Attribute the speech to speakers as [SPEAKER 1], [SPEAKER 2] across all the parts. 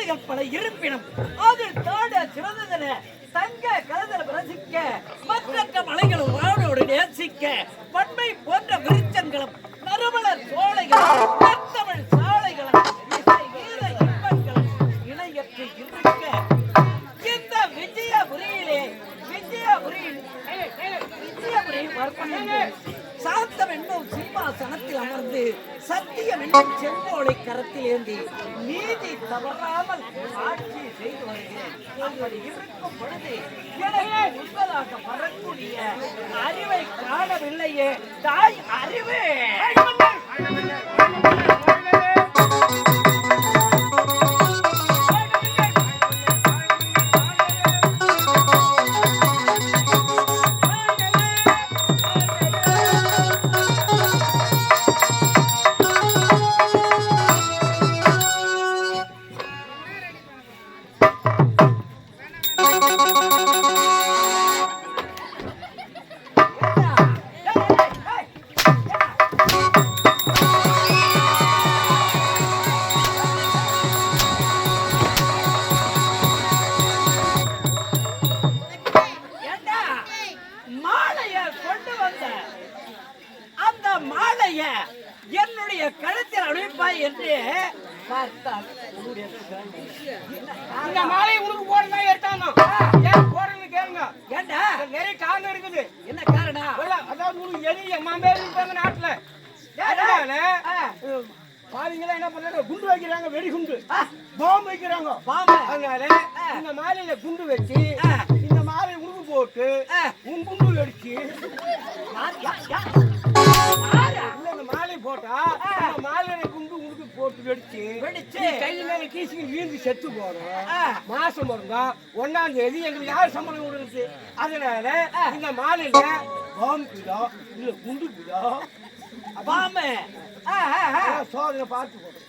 [SPEAKER 1] மலைகள் பல இருப்பினும் அதில் தாண்ட சிறந்ததென தங்க கலதல் ரசிக்க மற்ற மலைகளும் வானோடு நேசிக்க பண்மை போன்ற விருச்சங்களும் நறுமலர் சோலைகளும் தமிழ் சாலைகளும் வீர இன்பங்களும் இணையற்று இருக்க இந்த விஜயபுரியில் சாந்தம் என்னும் சிம்மாசனத்தில் அமர்ந்து சத்தியம் என்னும் செங்கோலை கரத்தில் ஏந்தி நீதி தவறாமல் ஆட்சி செய்து வருகிறேன். அப்படி இருக்கும் பொழுது எனக்கு உண்மையாக வரக்கூடிய அறிவை காணவில்லையே தாய் அறிவு. என்னுடைய கழுத்தில் அனுப்பாய் என்று பார்த்தால்
[SPEAKER 2] இந்த மாலை உனக்கு போறதா எடுத்தாங்க ஏன் போறன்னு கேளுங்க.
[SPEAKER 1] ஏண்டா
[SPEAKER 2] நிறைய காரணம் இருக்குது.
[SPEAKER 1] என்ன காரணம்?
[SPEAKER 2] அதாவது உனக்கு எலி மாம்பே இருப்பாங்க நாட்டுல. பாவீங்களா என்ன பண்றாங்க, குண்டு வைக்கிறாங்க, வெடி குண்டு பாம்பு வைக்கிறாங்க. அதனால இந்த மாலையில குண்டு வச்சு இந்த மாலை உருவு போட்டு உன் குண்டு வெடிச்சு இந்த மாலை போட்டா இந்த மாலையில குண்டு உனக்கு போட்டு வெடிச்சு கையில மேல கீசுக்கு வீழ்ந்து செத்து போறோம். மாசம் வருங்க 1ஆம் தேதி எங்களுக்கு யார் சம்பளம் கொடுக்குது. அதனால இந்த மாலையில பாம்புக்குதோ இல்ல குண்டுக்குதோ
[SPEAKER 1] பாம்பு
[SPEAKER 2] சோதனை பார்த்து போடுறோம்.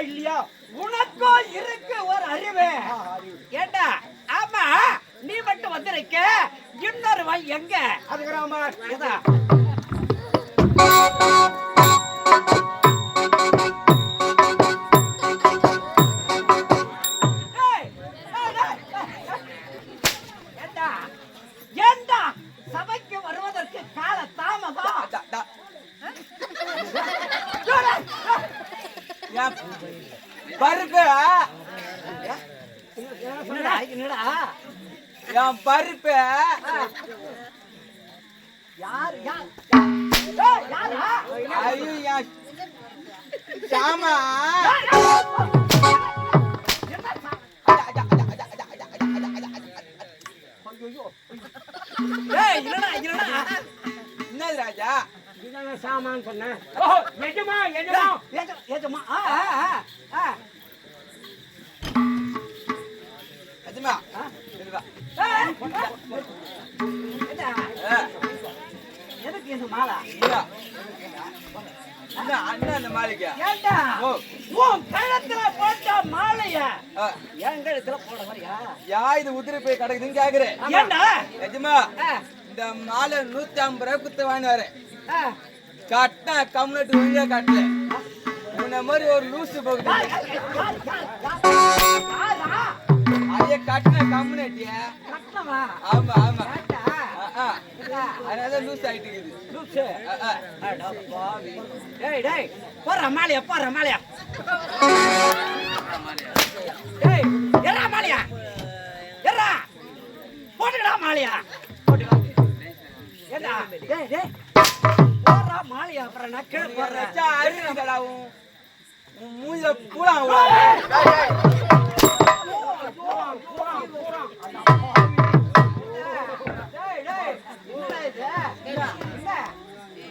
[SPEAKER 2] இல்லையா
[SPEAKER 1] உனக்கோ இருக்கு ஒரு அறிவு. ஏண்டா ஆமா நீ மட்டும் வந்திருக்க, இன்னொரு வாய் எங்க?
[SPEAKER 2] அதுக்குறாமா
[SPEAKER 1] ஏண்டா சபைக்கு வருவதற்கு கால தாமதம்.
[SPEAKER 2] பருப்பு என் பருப்பு ஐயோ சாமா என்னது ராஜா சாமான் சொன்ன எஜமா எஜமா
[SPEAKER 1] எஜமா
[SPEAKER 2] எஜமா
[SPEAKER 1] எதுக்கு இந்த மாலா?
[SPEAKER 2] அந்த மாளிகை
[SPEAKER 1] உன் கழுத்துல போட்ட மாலைய என் கழுத்துல போட மாதிரியா?
[SPEAKER 2] இது உதிரி போய் கிடக்குதுன்னு கேக்குறேன்.
[SPEAKER 1] ஏண்டா
[SPEAKER 2] எஜமா இந்த மாலை 150 ரூபாய் குத்து வாங்கி வரேன். கட்டினா கம்யூனிட்டி ஒழுங்கா கட்டல உன்ன மாதிரி ஒரு லூசு போகுது. அதே கட்டின கம்யூனிட்டிய ஆமா ஆமா அதனால லூஸ் ஆயிட்டு இருக்குது.
[SPEAKER 1] போற மாலையா போற மாலையா எறா மாலையா எறா போட்டுடா மாலையா ஏண்டா போற மாலையா அப்புறம் நான் கீழே போடுறேன்.
[SPEAKER 2] அறிவுங்களாவும் மூஞ்சில பூரா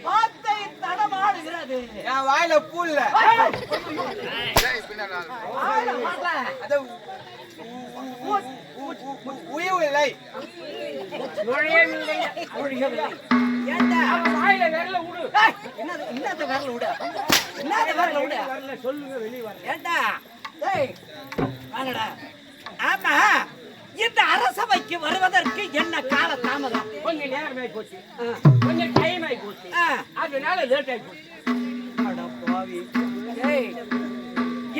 [SPEAKER 1] வார்த்தை தடமாடுகிறது.
[SPEAKER 2] என் வாயில பூல்ல உயவில்லை வாயில விரல விடு.
[SPEAKER 1] என்னத்த விரல விடு? என்னத்த விரல விடு?
[SPEAKER 2] சொல்லுங்க வெளியே வர.
[SPEAKER 1] ஏண்டா வாங்கடா. ஆமா இந்த அரசவைக்கு வருவதற்கு என்ன கால தாமதம்?
[SPEAKER 2] கொஞ்சம் நேரம் ஆகி போச்சு, கொஞ்சம் டைம் ஆகி போச்சு, அதனால லேட் ஆகி போச்சு.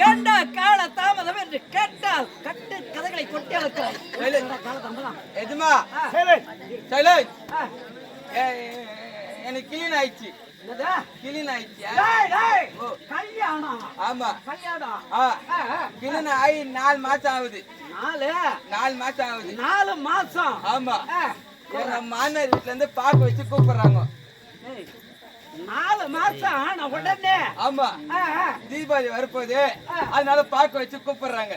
[SPEAKER 1] ஏண்டா கால தாமதம் என்று கேட்டால் கட்டு கதைகளை கொட்டி அழைக்கிறாய். கால தாமதம்
[SPEAKER 3] எதுமா எனக்கு கிளீன் ஆயிடுச்சு. கிளீன் ஆயிடுச்சு.
[SPEAKER 1] கல்யாணம்.
[SPEAKER 3] ஆமா
[SPEAKER 1] கல்யாணம்.
[SPEAKER 3] கிளீன் ஆகி 4 மாசம் ஆகுது.
[SPEAKER 1] 4
[SPEAKER 3] மாசம் ஆகுது.
[SPEAKER 1] 4 மாசம்.
[SPEAKER 3] ஆமா. எங்க மாமியார் வீட்டுல இருந்து பாக்க வச்சு கூப்பிடுறாங்க.
[SPEAKER 1] 4 மாசம் ஆன உடனே.
[SPEAKER 3] ஆமா. தீபாவளி வரப்போகுது, அதனால பாக்க வச்சு கூப்பிடுறாங்க.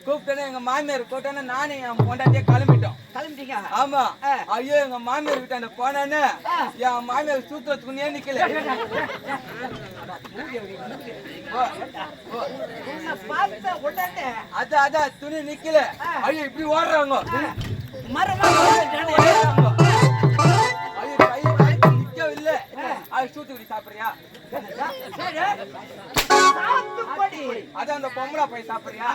[SPEAKER 3] கூப்பிட்டோன்னே எங்க மாமியார் கூப்பிட்டோன்னே நானும் என் பொண்டாட்டியே கிளம்பிட்டோம்.
[SPEAKER 1] கிளம்பிட்டீங்க?
[SPEAKER 3] ஆமா. ஐயோ எங்க மாமியார் வீட்டாண்ட போனானே என் மாமியார் சூத்திரத்துக்கு நீ நிக்கல.
[SPEAKER 1] பார்த்த உடனே
[SPEAKER 3] அதான் துணி நிக்கல. ஐயோ இப்படி ஓடுறாங்க. நிக்கவில்லை. அது சூத்துக்குடி சாப்பிடுறியா? அதான் அந்த பொம்பளை போய் சாப்பிடுறியா?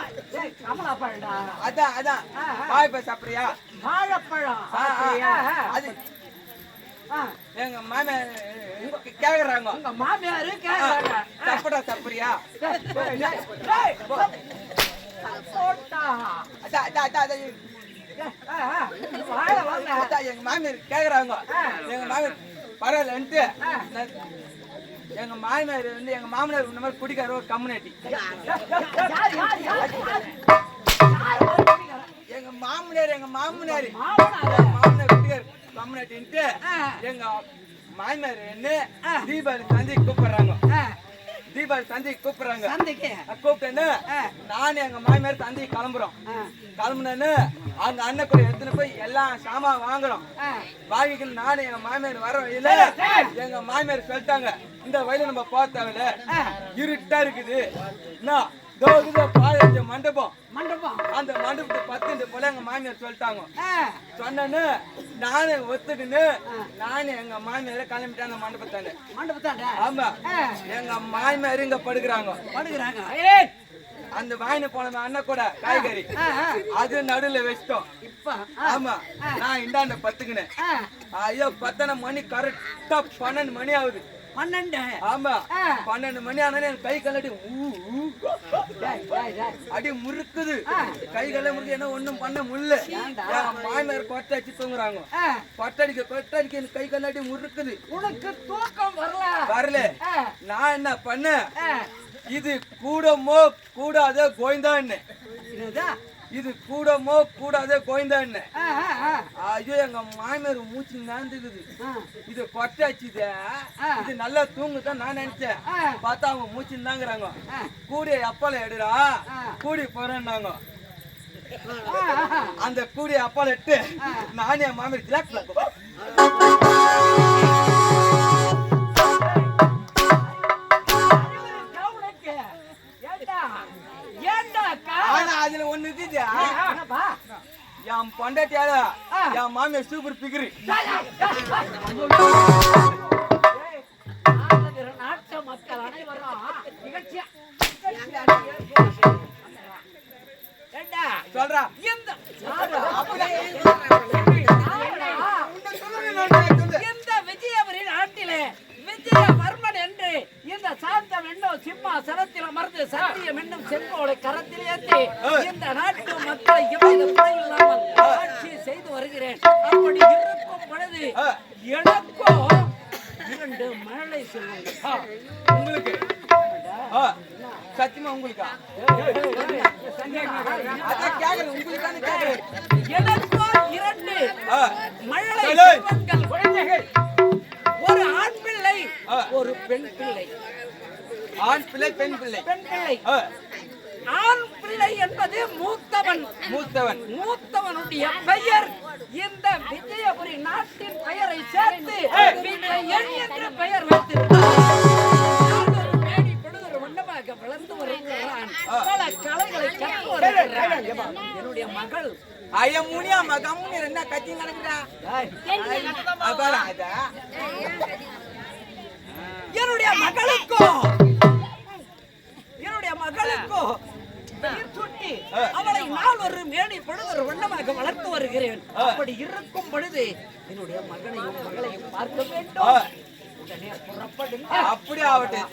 [SPEAKER 3] அதான் வாழைப்பழம் சாப்பிடுறியா?
[SPEAKER 1] வாழைப்பழம்.
[SPEAKER 3] அது எங்க மாமியார் கேக்குறாங்க.
[SPEAKER 1] உங்க மாமியாரு கேக்குறாங்க.
[SPEAKER 3] சாப்பிடா சாப்பிடுறியா? எங்க மாமியார் கேக்குறாங்க. எங்க மாமியார் பரவாயில்லன்ட்டு எங்க மாமியார் வந்து எங்க மாமனார் இந்த மாதிரி குடிக்கார ஒரு கம்யூனிட்டி. எங்க மாமனார் குடிக்கார கம்யூனிட்டின்ட்டு எங்க மாமியார் என்ன தீபாவளி சந்தைக்கு கூப்பிடுறாங்க. கூப்பிட்டேன்னு நானும் எங்க மாமியார் சந்தைக்கு கிளம்புனேன்னு அங்க அண்ணன் கூட எடுத்துன்னு போய் எல்லாம் சாமான் வாங்குறோம். வாங்கிக்கல நானும் எங்க மாமியார் வர வழியில எங்க மாமியார் சொல்லிட்டாங்க, இந்த வயல நம்ம போக தேவையில்ல, இருட்டா இருக்குது, மண்டபம் அந்த மண்டபத்தை 10 போல எங்க மாமியார் சொல்லிட்டாங்க. சொன்னு நானு ஒத்துக்குன்னு நானும் எங்க மாமியார கிளம்பிட்டேன் அந்த மண்டபத்தாண்ட. ஆமா. எங்க மாமியார் இங்க படுக்கிறாங்க. அந்த வாங்கின போன அண்ணன் கூட காய்கறி அது நடுவுல வச்சிட்டோம். ஆமா. நான் இண்டாண்ட பத்துக்குனேன். ஐயோ 10 மணி கரெக்டா 12 மணி ஆகுது.
[SPEAKER 1] 12.
[SPEAKER 3] ஆமா. 12 மணி ஆனாலே கை கல்லடி அடி முறுக்குது. கை கல்ல முறுக்கு என்ன ஒண்ணும் பண்ண முடியல. மாமியார் கொட்டை அடிச்சு தூங்குறாங்க. கொட்டடிக்க கை கல்லடி முறுக்குது.
[SPEAKER 1] உனக்கு தூக்கம்
[SPEAKER 3] வரல. நான் என்ன பண்ண, இது கூடமோ கூடாத கோயந்தான்னு, இது கூடமோ கூடாத கோயந்தான்னு. ஐயோ எங்க மாமியார் மூச்சு நாந்துக்குது. இது கொட்டாச்சுது, இது நல்லா தூங்குதான் நான் நினைச்சேன். பார்த்தா அவங்க மூச்சு தாங்கிறாங்க. கூடிய அப்பால எடுறா, கூடி போறேன்னாங்க. அந்த கூடிய அப்பால எட்டு நானே என் மாமியார் ஜிலாக்ஸ் அதுல ஒண்ணு இருக்குது. என் பொண்டாட்டியால என் மாமியார் சூப்பர் பிகிரி.
[SPEAKER 1] நாட்டு மக்கள் அனைவரும்
[SPEAKER 3] சொல்றா
[SPEAKER 1] இந்த விஜயபுரி நாட்டிலே விஜயவர்மன் என்று இந்த சாந்தம் என்னும் சிம்மாசனத்தில் அமர்ந்து சத்தியம் என்னும் செங்கோலை கரத்தில் ஏற்றி இந்த நாட்டு மக்களை எவ்வித குறையில்லாமல் ஆட்சி செய்து வருகிறேன். அப்படி இருக்கும் பொழுது எனக்கோ 2 மழலை செல்வங்கள்.
[SPEAKER 3] உங்களுக்கு சத்தியமா உங்களுக்கா? அதான் கேக்குறேன், உங்களுக்கான கேக்குறேன்.
[SPEAKER 1] எனக்கோ 2 மழலை செல்வங்கள் குழந்தைகள். ஒரு ஆண் பிள்ளை, ஒரு பெண் பிள்ளை.
[SPEAKER 3] ஆண் பிள்ளை, பெண் பிள்ளை.
[SPEAKER 1] ஆண் பிள்ளை என்பது மூத்தவனுடைய பெயர் இந்த விஜயபுரி நாட்டின் பெயரை சேர்த்து விஜயன் என்று பெயர் வைத்திருக்கிறார். மேடி பொழுது மண்டமாக வளர்ந்து வருகிறான். பல கலைகளை கற்று வருகிறான். என்னுடைய மகள்
[SPEAKER 3] ஐயமுனியா மகமுனி என்ன கத்தி நடக்குறா?
[SPEAKER 1] என்னுடைய மகளுக்கோ சுட்டி அவளை நாள் ஒரு மேடை பொழுது வண்ணமாக வளர்த்து வருகிறேன். அப்படி இருக்கும் பொழுது என்னுடைய மகனையும் மகளையும் பார்க்க வேண்டும். உடனே புறப்படுங்க.
[SPEAKER 3] அப்படி ஆகட்டும்.